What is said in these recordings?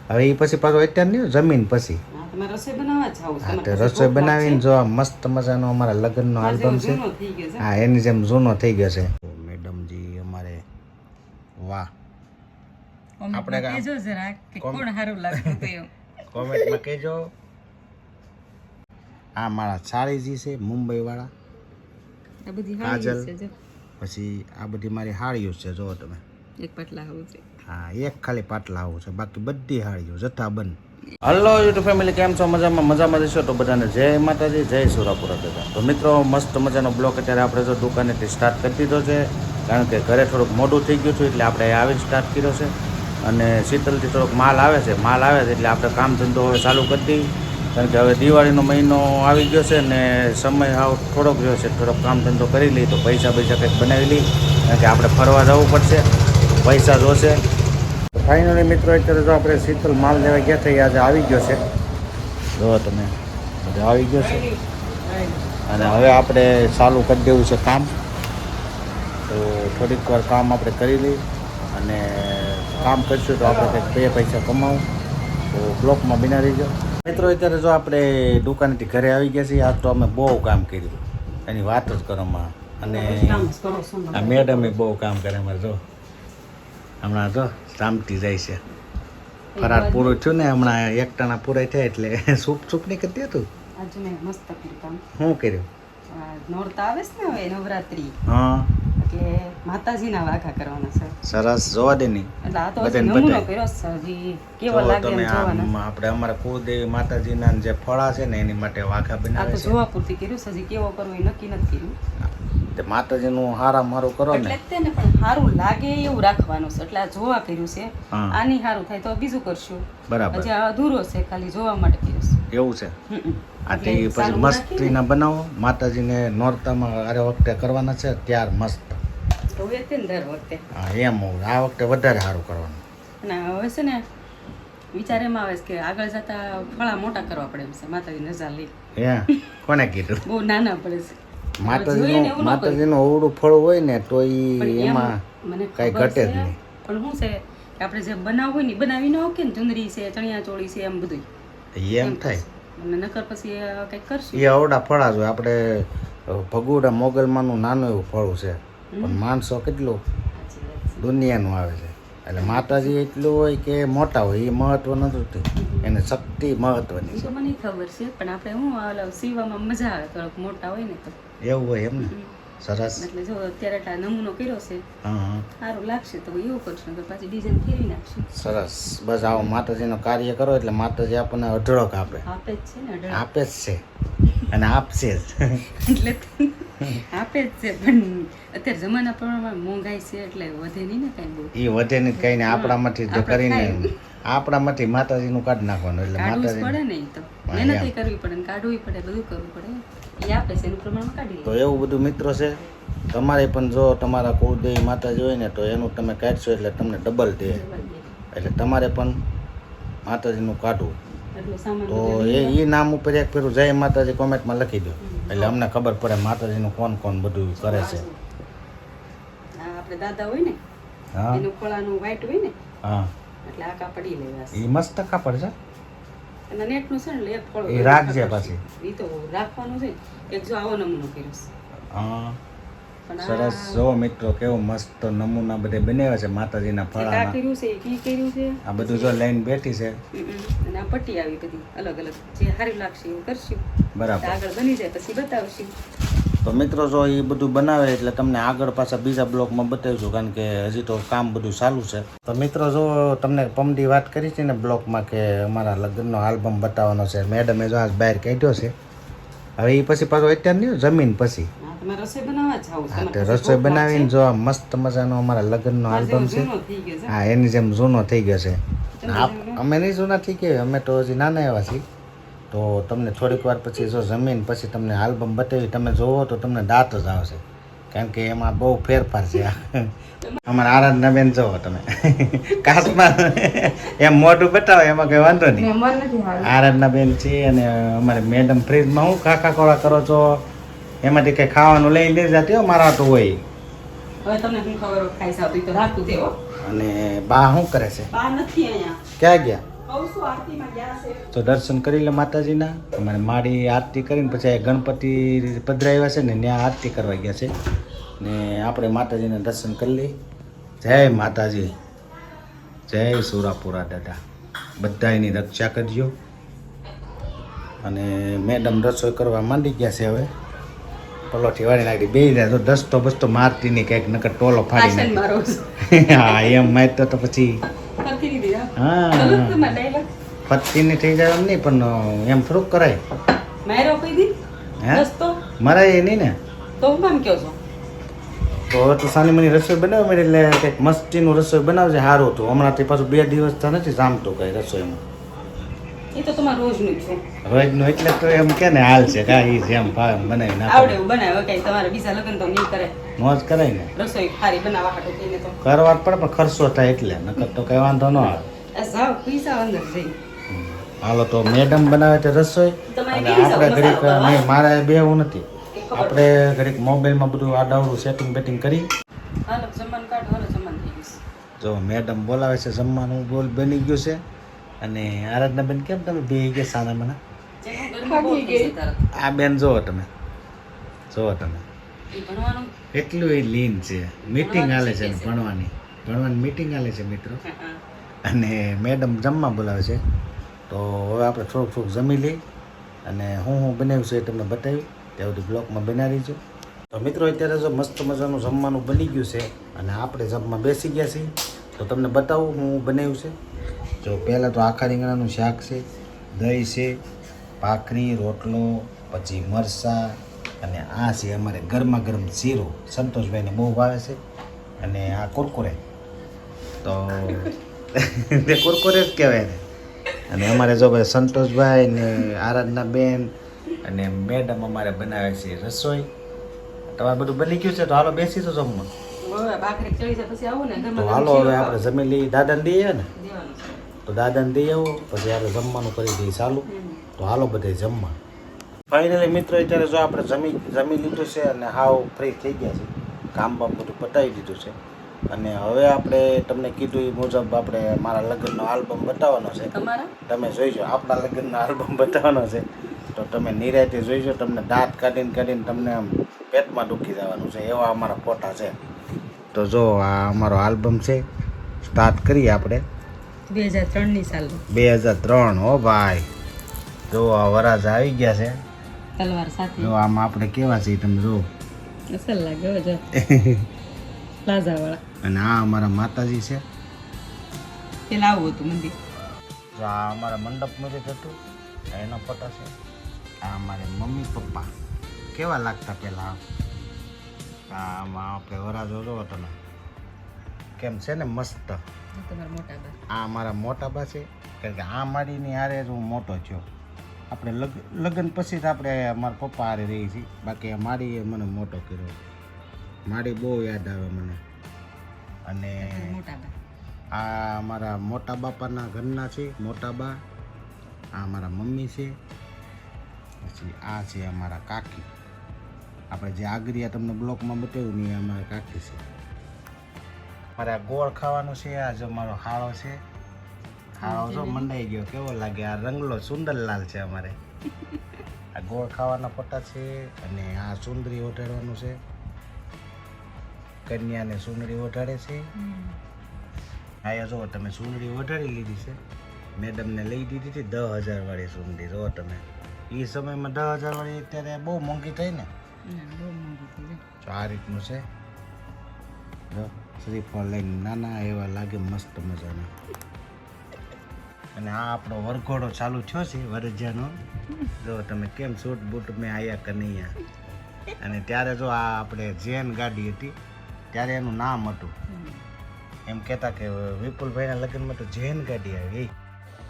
હવે એ પછી પાછું અત્યારે નહીં જમીન પછી તમારે રસોઈ બનાવવા જ આવું હા તો રસોઈ બનાવીને જો મસ્ત મજાનો અમારા લગ્નનો આલ્બમ છે હા એની જેમ જૂનો થઈ ગયો છે મેડમજી અમારે વાહ આપણે કહેજો જરા કે કોણ સારું લાગતું હતું એમ કોમેન્ટમાં કહેજો આ મારા સાળીજી છે મુંબઈ વાળા આ બધી કાજલ હારી છે જો પછી આ બધી મારી હાળીઓ છે જો તમે એક પાટલા આવું છે હા એક ખાલી પાટલા આવું છે બાકી બધી હાળીઓ જથ્થાબંધ હલો યુટ્યુબ ફેમિલી કેમ છો મજામાં જશો તો બધાને જય માતાજી જય સુરાપુરા દાદા તો મિત્રો મસ્ત મજાનો બ્લોગ અત્યારે આપણે જો દુકાનેથી સ્ટાર્ટ કરી દીધો છે કારણ કે ઘરે થોડુંક મોડું થઈ ગયું હતું એટલે આપણે આવીને સ્ટાર્ટ કર્યો છે અને શીતલથી થોડોક માલ આવે છે એટલે આપણે કામ ધંધો હવે ચાલુ કરી દઈએ કારણ કે હવે દિવાળીનો મહિનો આવી ગયો છે ને સમય હાવ થોડોક રહ્યો છે થોડોક કામ ધંધો કરી લઈએ તો પૈસા કંઈક બનાવી લઈએ કારણ કે આપણે ફરવા જવું પડશે પૈસા જોશે ફાઇનલી મિત્રો અત્યારે જો આપણે શીતલ માલ લેવા ગયા હતા આજે આવી ગયો છે જો તમે બધું આવી ગયો છે અને હવે આપણે ચાલુ કરી દેવું છે કામ તો થોડીક વાર કામ આપણે કરી લઈએ અને કામ કરીશું તો આપણે કંઈક બે પૈસા કમાવું તો બ્લોકમાં બિના રહીજો મિત્રો અત્યારે જો આપણે દુકાનેથી ઘરે આવી ગયા છીએ આજ તો અમે બહુ કામ કર્યું એની વાત જ કરવામાં અને આ મેડમે બહુ કામ કરે અમારે જો હમણાં જો શાંતિ જાય છે ફરાર પૂરું થયું ને હમણાં એક ટાણા પૂરા થયા એટલે સૂપ નહીં કરતી હતું આજે મેં મસ્ત કર્યું કામ શું કર્યું નોરતા આવે છે ને હવે નવરાત્રી હા એટલે માતાજીના વાઘા કરવાના છે સરસ જોવા દે નહીં એટલે આ તો હજી નમૂનો કર્યો છે હજી કેવો લાગે એમ જોવાના આપણે અમારા કુળદેવી માતાજીના જે ફળા છે ને એની માટે વાઘા આ બનાવે તો છે જોવા પૂરતી કર્યું છે હજી કેવો કરવો એ નક્કી નથી કર્યું તે માતાજીનું હારામ હારું કરો ને એટલે જ તે ને પણ સારું લાગે એવું રાખવાનું છે એટલે આ જોવા કર્યું છે હા. આની સારું થાય તો બીજું કરશું બરાબર હજી આ અધૂરો છે ખાલી જોવા માટે કર્યું છે એવું છે આથી એટલે પછી સારું મસ્તીના બનાવો માતાજીને નોરતામાં આ વખતે કરવાના છે ત્યાર મસ્ત તો હવે તે ને દર વખતે હા એમ આ વખતે વધારે સારું કરવાનું અને હવે છે ને વિચાર એમ આવે છે કે આગળ જતા ફળા મોટા કરવા પડે એમ છે માતાજી નજર લઈ હે કોને કીધું બહુ નાના પડે છે માતાજીનું અવળું ફળ હોય ને તો પણ એમાં મને કઈ ખબર ઘટે જ છે, નહીં પણ શું છે કે આપણે જે બનાવવું હોય ને બનાવી ન કે ને ચુંદરી છે ચણિયા ચોળી છે એમ બધું એમ થાય અને નકર પછી કંઈક કરશું એ અવડા ફળા જ હોય આપણે ભગુડા મોગલમાંનું નાનું એવું ફળું છે પણ માણસો કેટલું દુનિયાનું આવે છે એટલે માતાજી એટલું હોય કે મોટા હોય એ મહત્વ નથી એને શક્તિ મહત્વની એ તો મને ખબર છે પણ આપણે શું ઓલા સીવામાં મજા આવે થોડોક મોટા હોય ને તો એવું હોય એમ ને સરસ એટલે જો અત્યારે એટલા નમૂનો કર્યો છે હા સારું લાગશે તો એવું કરશું નકર પાછી ડિઝાઇન ફેરવી નાખશું સરસ બસ આવો માતાજીનું કાર્ય કરો એટલે માતાજી આપણને અઢળક આપે આપે જ છે ને અઢળક. આપે જ છે અને આપશે જ એટલે આપે જ છે પણ અત્યારે જમાના પ્રમાણમાં મોંઘાઈ છે એટલે વધે નહીં ને કાંઈ બહુ એ વધે નહીં કઈ ને આપણામાંથી જ કરીને આપણામાંથી માતાજીનું કાઢી નાખવાનું એટલે કાઢવું જ માતાજી પડે ને ઈ તો મહેનત કરવી પડે ને કાઢવું પડે બધું કરવું પડે એ આપે છે એનું પ્રમાણમાં કાઢી તો એવું બધું મિત્રો છે તમારે પણ જો તમારા કુળદેવી માતાજી હોય ને તો એનું તમે કાઢશો એટલે તમને ડબલ દે એટલે તમારે પણ માતાજીનું કાઢવું એટલો સામાન તો એ નામ ઉપર એક ફેરું જય માતાજી કોમેન્ટમાં લખી દો એટલે અમને ખબર પડે માતાજીનું કોણ કોણ બધું કરે છે આપણે દાદા હોય ને હા એનું ખોળાનું વ્હાઈટ હોય ને હા એટલે આ કાપડી લેવા એ મસ્ત કાપડ છે અને નેટનું છે ને એટલે એક ખોળો એ રાખજે પછી એ તો રાખવાનું છે એક જો આવો નમૂનો કર્યો છે હા પણ સરસ જો મિત્રો કેવો મસ્ત નમૂના બધે બનાવ્યા છે માતાજીના આ ફળાના કર્યું છે કી કર્યું છે આ બધું જો લાઈન બેઠી છે અને આ પટ્ટી આવી બધી અલગ અલગ જે સારી લાગશે એવું કરશું બરાબર આગળ બની જાય પછી બતાવશું તો મિત્રો જો એ બધું બનાવે એટલે તમને આગળ પાછા બીજા બ્લોકમાં બતાવીશું કારણ કે હજી તો કામ બધું ચાલુ છે તો મિત્રો જો તમને પમદી વાત કરી છે ને બ્લોકમાં કે અમારા લગ્નનો આલ્બમ બતાવવાનો છે મેડમે જો આજ બહાર કાઢ્યો છે હવે એ પછી પાછો અત્યારે નહીં જમીન પછી તમારે રસોઈ બનાવવા જ આવું હા તો રસોઈ બનાવીને જો મસ્ત મજાનો અમારા લગ્નનો આલ્બમ છે હા એની જેમ જૂનો થઈ ગયો છે અમે નહીં જૂના થઈ ગયા અમે તો હજી નાના એવા છીએ તો તમને થોડીક વાર પછી જો જમીન પછી તમને આલ્બમ બતાવી તમે જોવો તો તમને દાંત જ આવશે કારણ કે એમાં બહુ ફેરફાર છે અમારા આરાધનાબેન જોવો તમે કાશમાં એમ મોઢું બતાવો એમાં કંઈ વાંધો નહીં આરાધનાબેન છે અને અમારે મેડમ ફ્રીજમાં હું ખાખા ખોળા કરો છો એમાંથી કંઈ ખાવાનું લઈ લઈ જતી હો મારા તો હોય હવે તમને શું ખબર ખાઈ સાવ તો રાખતું તે હો અને બા શું કરે છે બા નથી અહીંયા ક્યાં ગયા તો દર્શન કરી લે માતાજીના. અમારે માડી આરતી કરીને પછી ગણપતિ પધરાવ્યા છે ને ત્યાં આરતી કરવા ગયા છે ને આપણે માતાજીના દર્શન કરી લઈ. જય માતાજી, જય સુરાપુરા દાદા. બધા એની રક્ષા કરજો. અને મેડમ રસોઈ કરવા માંડી ગયા છે. હવે પલોઠી વાળી નાખી બે જાય તો દસ્તો બસ્તો મારતી નહીં કંઈક નકર ટોલો ફાડી નાખે. હા એમ મારતો તો પછી હા પત્તીની થઈ જાય એમ નહીં પણ એમ થોડુંક કરાય. મરાય નહીં ને તો હવે તો સાની મની રસોઈ બનાવે મેં એટલે કંઈક મસ્તીનું રસોઈ બનાવજે સારું હતું. હમણાંથી પાછું 2 દિવસથી નથી જામતું કઈ રસોઈમાં. એ તો તમારે રોજનું છે. રોજનું એટલે તો એમ કે ને હાલ છે કાંઈ જેમ ભાવે એમ બનાવી નાખે. આવડે એવું બનાવે કઈ તમારે બીજા લગ્ન તો નહીં કરે. મોજ કરાય ને રસોઈ ખારી બનાવવા હાટુ થઈને તો કરવા જ પડે પણ ખર્ચો થાય એટલે નકર તો કઈ વાંધો ન આવે. સાવ પૈસા અંદર જઈ. હાલો તો મેડમ બનાવે તે રસોઈ અને આપણે ઘડીક નહીં મારે બેવું નથી. આપણે ઘડીક મોબાઈલમાં બધું આડાવડું સેટિંગ બેટિંગ કરી. હાલો જમવાનું કાઢો, હાલો જમવાનું થઈ ગયું. જો મેડમ બોલાવે છે જમવાનું બોલ બની ગયું છે. અને આરાધના બેન કેમ તમે બે ગયા સાના મને? આ બેન જોવો તમે એટલું એ લીન છે. મીટિંગ હાલે છે ને ભણવાની મીટિંગ હાલે છે મિત્રો. અને મેડમ જમવા બોલાવે છે તો હવે આપણે થોડુંક જમી લઈ અને હું બનાવ્યું છે એ તમને બતાવ્યું ત્યાં બધું બ્લોગમાં બનાવી છું. તો મિત્રો અત્યારે જો મસ્ત મજાનું જમવાનું બની ગયું છે અને આપણે જમવા બેસી ગયા છીએ. તો તમને બતાવું હું બનાવ્યું છે. જો પહેલાં તો આખા રીંગણાનું શાક છે, દહીં છે, ભાખરી, રોટલો, પછી મરચાં અને આ છે અમારે ગરમા ગરમ શીરો. સંતોષભાઈને બહુ ભાવે છે. અને આ કુરકુરે તો તે કુરકુરે જ કહેવાય ને. અને અમારે જો ભાઈ સંતોષભાઈ ને આરાધના બેન અને મેડમ અમારે બનાવે છે રસોઈ. તમારે બધું બની ગયું છે તો હાલો બેસી તો જમવા. તો હાલો હવે આપણે જમી લઈ. દાદાને દઈએ ને તો દાદાને દઈ આવો પછી આપણે જમવાનું કરી દઈએ ચાલુ. તો હાલો બધે જમવા. ફાઇનલી મિત્રો અત્યારે જો આપણે જમી લીધું છે અને હાવ ફ્રી થઈ ગયા છે. કામ બામ બધું પતાવી દીધું છે. અને હવે આપણે તમને કીધું એ મુજબ આપણે મારા લગ્નનો આલ્બમ બતાવવાનો છે. તમે જોઈજો આપણા લગ્નનો આલ્બમ બતાવવાનો છે તો તમે નિરાયતે જોઈજો. તમને દાંત કાઢીને તમને આમ પેટમાં દુખી જવાનું છે એવા અમારા ફોટા છે. તો જો આ અમારો આલ્બમ છે. સ્ટાર્ટ કરીએ આપણે 2003 સાલ. 2003 હો ભાઈ. જો આ વરાજ આવી ગયા છે તલવાર સાથે. જો આમ આપણે કેવા છે તમે જો અસલ લાગે હો જો પ્લાઝા વાળા. અને આ અમારા માતાજી છે. પેલા આવું હતું મંદિર. જો આ અમારા મંડપ મુજબ હતું એનો ફોટો છે. આ અમારે મમ્મી પપ્પા કેવા લાગતા પેલા. આમાં આપણે વરાજો જોવો તમે કેમ છે ને મસ્ત. તમારા મોટા બા. આ અમારા મોટા બા છે કારણ કે આ મારીની હારે જ હું મોટો થયો. આપણે લગ્ન પછી જ આપણે અમારા પપ્પા હારે રહી છીએ. બાકી આ મારીએ મને મોટો કર્યો. મારી બહુ યાદ આવે મને. અને આ અમારા મોટા બાપાના ઘરના છે મોટા બા. આ અમારા મમ્મી છે. પછી આ છે અમારા કાકી. આપણે જે આગરિયા તમને બ્લોકમાં બતાવ્યું ને એ અમારા કાકી છે. મારે આ ગોળ ખાવાનું છે. આ જો મારો હાળો છે. હાળો જો મંડાઈ ગયો કેવો લાગે. આ રંગલો સુંદરલાલ છે અમારે. આ ગોળ ખાવાના ફોટા છે. અને આ સુંદરી ઓઢાડવાનું છે. કન્યાને સુંદરી ઓઢાડે છે. અહીંયા જો તમે સુંદરી ઓઢાડી લીધી છે. મેડમને લઈ દીધી હતી 10,000 વાળી સુંદરી. જો તમે એ સમયમાં 10,000 વાળી અત્યારે બહુ મોંઘી થઈ ને. તો આ રીતનું છે. જો શ્રીફળ લઈને નાના એવા લાગે મસ્ત મજાના. અને આ આપણો વરઘોડો ચાલુ થયો છે વરજાનો. જો તમે કેમ સૂટ બૂટ મેં આયા કનૈયા. અને ત્યારે જો આ આપણે જેન ગાડી હતી ત્યારે એનું નામ હતું. એમ કહેતા કે વિપુલભાઈના લગ્નમાં તો જેન ગાડી આવી.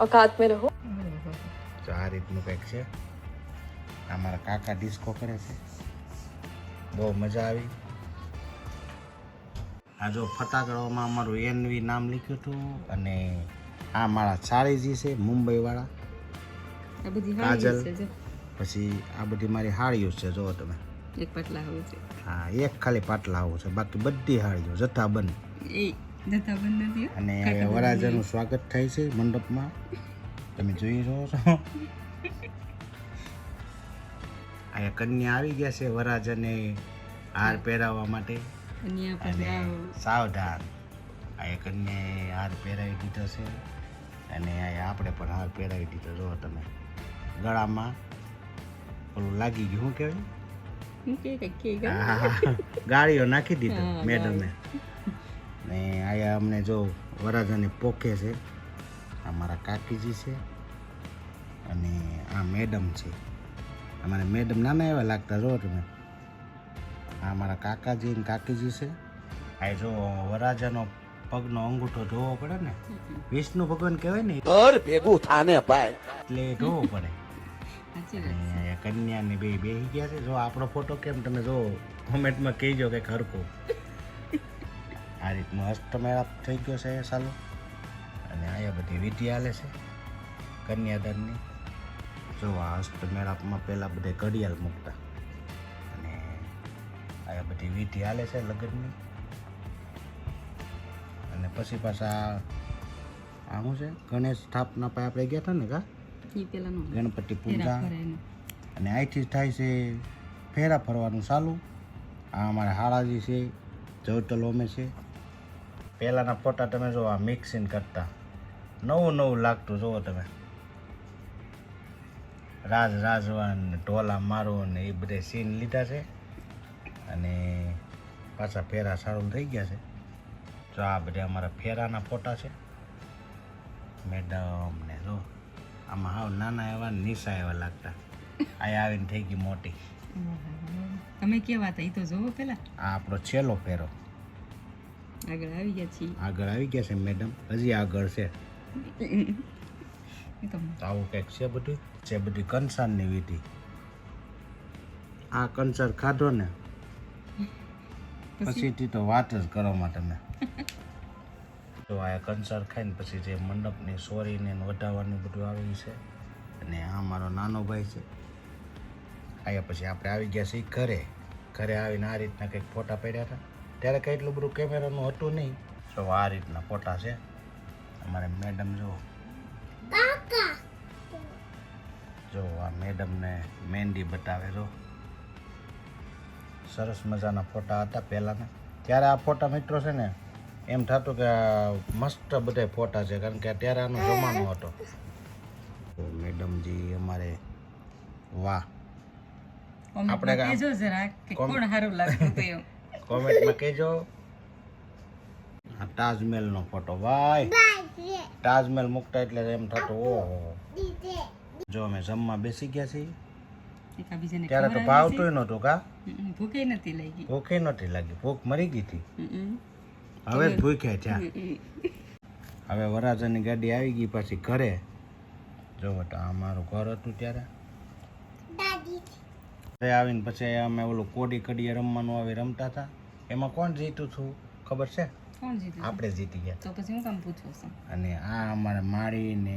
औकात में रहो. તો આ રીતનું કંઈક છે. અમારા કાકા ડિસ્કો કરે છે. બહુ મજા આવી. આ જો ફટાકડામાં અમારું એનવી નામ લખ્યું હતું. અને આ મારા ચાળીજી છે મુંબઈવાળા કાજલ. પછી આ બધી મારી હાળીઓ છે. જો તમે એક પાટલા આવું છે. હા એક ખાલી પાટલા આવું છે બાકી બધી હાળીઓ જથ્થાબંધ. જથ્થા બંધ નથી હો. અને વરાજાનું સ્વાગત થાય છે મંડપમાં, તમે જોઈ રહ્યો છો. અહીંયા કન્યા આવી ગયા છે વરાજાને હાર પહેરાવવા માટે. અને આ અને પછી સાવધાન, અહીંયા કન્યાએ હાર પહેરાવી દીધો છે અને અહીંયા આપણે પણ હાર પહેરાવી દીધો. જો તમે ગળામાં ઓલું લાગી ગયું, શું કહેવાય, ગાળીઓ નાખી દીધો મેડમે. ને અહીંયા અમને જો વરાજાને પોકે છે. આ મારા કાકીજી છે અને આ મેડમ છે. અમારે મેડમ નાના એવા લાગતા, જો તમે. આ મારા કાકાજી ને કાકીજી છે. આ જો વરાજાનો પગનો અંગૂઠો જોવો પડે ને, વિષ્ણુ ભગવાન કહેવાય ને, ઘર ભેગું થાને ભાઈ, એટલે જોવો પડે. અને કન્યા ને બે બેસી ગયા છે. જો આપણો ફોટો કેમ, તમે જો કોમેન્ટમાં કહેજો કે હરખું. આ રીતનો હસ્તમેળાપ થઈ ગયો છે ચાલુ. અને અહીંયા બધી વિધિ હાલે છે કન્યાદાનની. જો આ હસ્તમેળાપમાં પહેલાં બધે ઘડિયાળ મૂકતા અને અહીંયા બધી વિધિ હાલે છે લગ્નની. અને પછી પાછા આ શું છે, ગણેશ સ્થાપના પાસે આપણે ગયા હતા ને, કા ગણપતિ પૂજા. અને અહીંથી થાય છે ફેરા ફરવાનું ચાલુ. આ અમારા હાળાજી છે, જવતલ ઓમે છે. પહેલાંના ફોટા તમે જો આ મિક્સિંગ કરતા, નવું નવું લાગતું. જુઓ તમે, રાજવાન ઢોલા મારો ને એ બધે સીન લીધા છે. અને પાછા ફેરા સારું થઈ ગયા છે. જો આ બધા અમારા ફેરાના ફોટા છે. મેડમ ને જો આમાં હાવ નાના એવા નિશા એવા લાગતા. અહીંયા આવીને થઈ ગઈ મોટી. તમે કેવા હતા એ તો જોવો પેલા. આ આપણો છેલ્લો ફેરો. આગળ આવી ગયા છીએ. આગળ આવી ગયા છે મેડમ, હજી આગળ છે. એ તો આવું કંઈક છે બધું. છે બધી કંસારની વિધિ. આ કંસર ખાધો ને પછીથી તો વાત જ કરવામાં તમે. તો આ કંસર ખાઈને પછી જે મંડપની સોરીને વધાવવાનું બધું આવ્યું છે. અને આ મારો નાનો ભાઈ છે. અહીંયા પછી આપણે આવી ગયા છીએ ઘરે. ઘરે આવીને આ રીતના કંઈક ફોટા પડ્યા હતા. ત્યારે કંઈ એટલું બધું કેમેરાનું હતું નહીં. તો આ રીતના ફોટા છે. અમારે મેડમ જો આ મેડમને મહેંદી બતાવે. જો સરસ મજાના ફોટા હતા પહેલાંના. ત્યારે આ ફોટા મિત્રો છે ને, એમ થતું કે મસ્ત બધા ફોટા છે, કારણ કે ત્યારે આનો જમાનો હતો. મેડમજી અમારે વાહ. આપણે કહેજો જરા કે કોણ સારું લાગતું હતું એમ. કોમેન્ટમાં કહેજો. આ તાજમહેલનો ફોટો ભાઈ, તાજમહેલ મૂકતા એટલે એમ થતું ઓહો. જો અમે જમવા બેસી ગયા છીએ. ત્યારે તો ભાવતું નહોતું, કા ભૂખે નથી લાગી. ભૂખે નથી લાગી, ભૂખ મરી ગઈ હતી. હવે ભૂખ્યા થયા. હવે વરાજાની ગાડી આવી ગઈ પાછી ઘરે. જો તો આ મારું ઘર હતું ત્યારે. આવીને પછી અમે ઓલું કોડી કડીએ રમવાનું આવે રમતા હતા. એમાં કોણ જીતું છું ખબર છે? કોણ જીત્યું? આપણે જીતી ગયા. તો પછી હું કામ પૂછો છો? અને આ અમારા માળી ને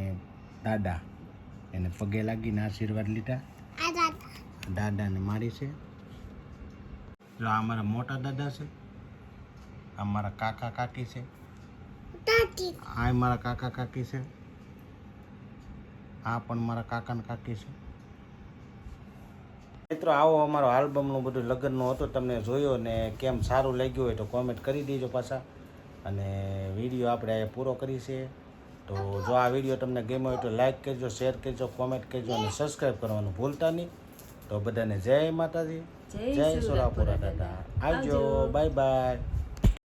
દાદા, એને પગે લાગીને આશીર્વાદ લીધા. દાદા ને મારી છે. જો આ અમારા મોટા દાદા છે. આ મારા કાકા કાકી છે. આ મારા કાકા કાકી છે. આ પણ મારા કાકા ને કાકી છે. મિત્રો આવો અમારો આલ્બમનું બધું લગ્નનું હતું. તમને જોયો ને કેમ સારું લાગ્યું હોય તો કોમેન્ટ કરી દેજો પાછા. અને વિડીયો આપણે અહીંયા પૂરો કરી છે. તો જો આ વિડીયો તમને ગમ્યો હોય તો લાઈક કરજો, શેર કરજો, કોમેન્ટ કરજો અને સબસ્ક્રાઈબ કરવાનું ભૂલતા નહીં. તો બધાને જય માતાજી, જય સોરાપુરા દાદા. આવજો, બાય બાય.